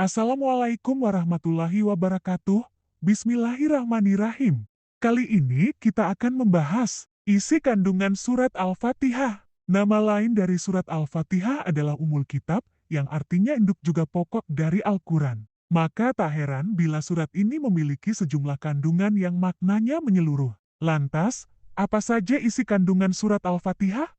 Assalamualaikum warahmatullahi wabarakatuh. Bismillahirrahmanirrahim. Kali ini kita akan membahas isi kandungan surat Al-Fatihah. Nama lain dari surat Al-Fatihah adalah Ummul Kitab, yang artinya induk juga pokok dari Al-Quran. Maka tak heran bila surat ini memiliki sejumlah kandungan yang maknanya menyeluruh. Lantas, apa saja isi kandungan surat Al-Fatihah?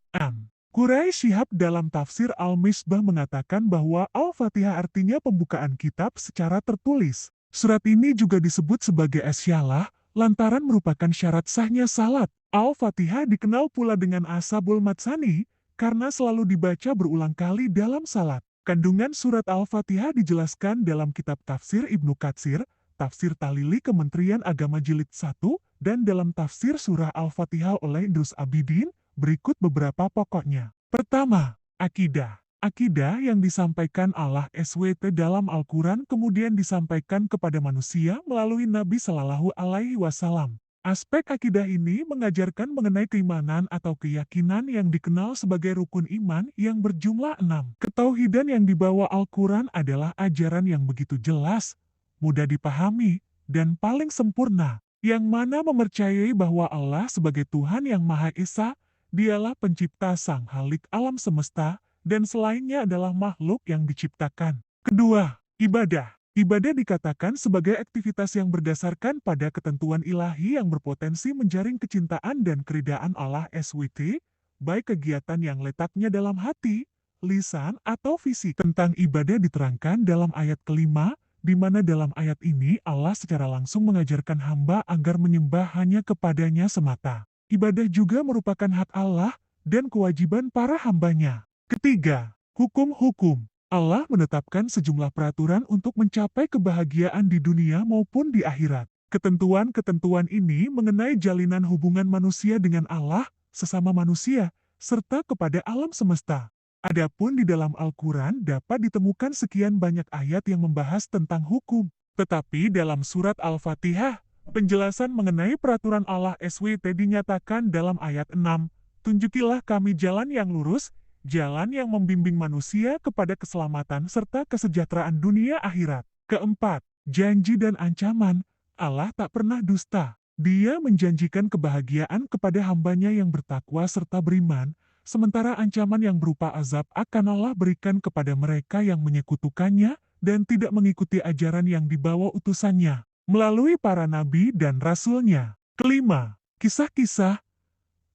Quraisy Shihab dalam tafsir Al-Misbah mengatakan bahwa Al-Fatihah artinya pembukaan kitab secara tertulis. Surat ini juga disebut sebagai Asyalah, lantaran merupakan syarat sahnya salat. Al-Fatihah dikenal pula dengan Asabul Matsani, karena selalu dibaca berulang kali dalam salat. Kandungan surat Al-Fatihah dijelaskan dalam kitab tafsir Ibnu Katsir, tafsir Talili Kementerian Agama Jilid 1, dan dalam tafsir surah Al-Fatihah oleh Idrus Abidin. Berikut beberapa pokoknya. Pertama, akidah. Akidah yang disampaikan Allah SWT dalam Al-Quran kemudian disampaikan kepada manusia melalui Nabi Shallallahu Alaihi Wasallam. Aspek akidah ini mengajarkan mengenai keimanan atau keyakinan yang dikenal sebagai rukun iman yang berjumlah 6. Ketauhidan yang dibawa Al-Quran adalah ajaran yang begitu jelas, mudah dipahami, dan paling sempurna, yang mana mempercayai bahwa Allah sebagai Tuhan yang Maha Esa, Dialah pencipta sang halik alam semesta, dan selainnya adalah makhluk yang diciptakan. Kedua, ibadah. Ibadah dikatakan sebagai aktivitas yang berdasarkan pada ketentuan ilahi yang berpotensi menjaring kecintaan dan keridaan Allah SWT, baik kegiatan yang letaknya dalam hati, lisan, atau fisik. Tentang ibadah diterangkan dalam ayat kelima, di mana dalam ayat ini Allah secara langsung mengajarkan hamba agar menyembah hanya kepadanya semata. Ibadah juga merupakan hak Allah dan kewajiban para hambanya. Ketiga, hukum-hukum. Allah menetapkan sejumlah peraturan untuk mencapai kebahagiaan di dunia maupun di akhirat. Ketentuan-ketentuan ini mengenai jalinan hubungan manusia dengan Allah, sesama manusia, serta kepada alam semesta. Adapun di dalam Al-Quran dapat ditemukan sekian banyak ayat yang membahas tentang hukum. Tetapi dalam surat Al-Fatihah, penjelasan mengenai peraturan Allah SWT dinyatakan dalam ayat 6, tunjukilah kami jalan yang lurus, jalan yang membimbing manusia kepada keselamatan serta kesejahteraan dunia akhirat. Keempat, janji dan ancaman. Allah tak pernah dusta. Dia menjanjikan kebahagiaan kepada hambanya yang bertakwa serta beriman, sementara ancaman yang berupa azab akan Allah berikan kepada mereka yang menyekutukannya dan tidak mengikuti ajaran yang dibawa utusannya melalui para nabi dan rasulnya. Kelima, kisah-kisah.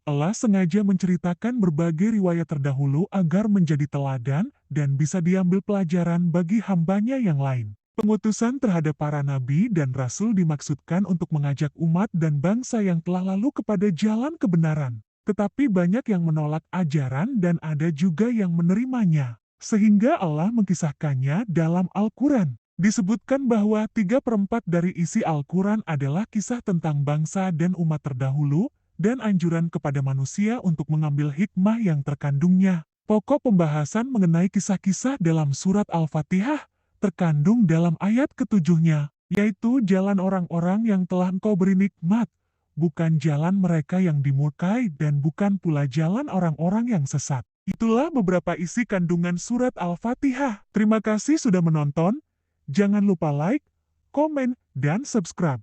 Allah sengaja menceritakan berbagai riwayat terdahulu agar menjadi teladan dan bisa diambil pelajaran bagi hambanya yang lain. Pengutusan terhadap para nabi dan rasul dimaksudkan untuk mengajak umat dan bangsa yang telah lalu kepada jalan kebenaran. Tetapi banyak yang menolak ajaran dan ada juga yang menerimanya. Sehingga Allah mengkisahkannya dalam Al-Quran. Disebutkan bahwa 3/4 dari isi Al-Quran adalah kisah tentang bangsa dan umat terdahulu, dan anjuran kepada manusia untuk mengambil hikmah yang terkandungnya. Pokok pembahasan mengenai kisah-kisah dalam surat Al-Fatihah terkandung dalam ayat ke-7-nya, yaitu jalan orang-orang yang telah Engkau beri nikmat, bukan jalan mereka yang dimurkai dan bukan pula jalan orang-orang yang sesat. Itulah beberapa isi kandungan surat Al-Fatihah. Terima kasih sudah menonton. Jangan lupa like, komen, dan subscribe.